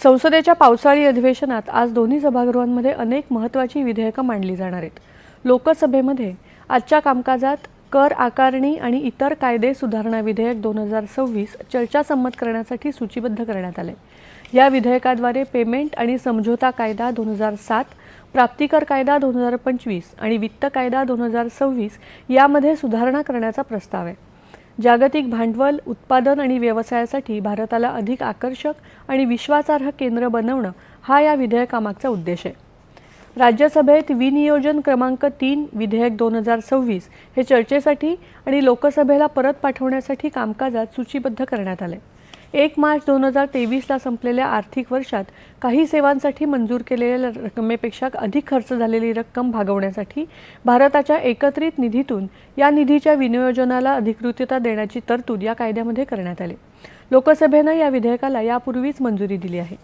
संसदेच्या पावसाळी अधिवेशनात आज दोन्ही सभागृहांमध्ये अनेक महत्त्वाची विधेयकं मांडली जाणार आहेत। लोकसभेमध्ये आजच्या कामकाजात कर आकारणी आणि इतर कायदे सुधारणा विधेयक 2026 चर्चासंमत करण्यासाठी सूचीबद्ध करण्यात आले। या विधेयकाद्वारे पेमेंट आणि समझोता कायदा 2007, प्राप्तिकर कायदा 2025 आणि वित्त कायदा 2026 यामध्ये सुधारणा करण्याचा प्रस्ताव आहे। जागतिक भांडवल, उत्पादन आणि व्यवसायासाठी भारताला अधिक आकर्षक आणि विश्वासार्ह केंद्र बनवणं हा या विधेयकामागचा उद्देश आहे। राज्यसभेत विनियोजन क्रमांक 3 विधेयक 2026 हे चर्चेसाठी आणि लोकसभेला परत पाठवण्यासाठी कामकाजात सूचीबद्ध करण्यात आले। 1 मार्च 2023ला संपलेल्या आर्थिक वर्षात काही सेवांसाठी मंजूर केलेल्या रकमेपेक्षा अधिक खर्च झालेली रक्कम भागवण्यासाठी भारताच्या एकत्रित निधीतून या निधीच्या विनियोजनाला अधिकृतता देण्याची तरतूद या कायद्यामध्ये करण्यात आली। लोकसभेने या विधेयकाला यापूर्वीच मंजुरी दिली आहे।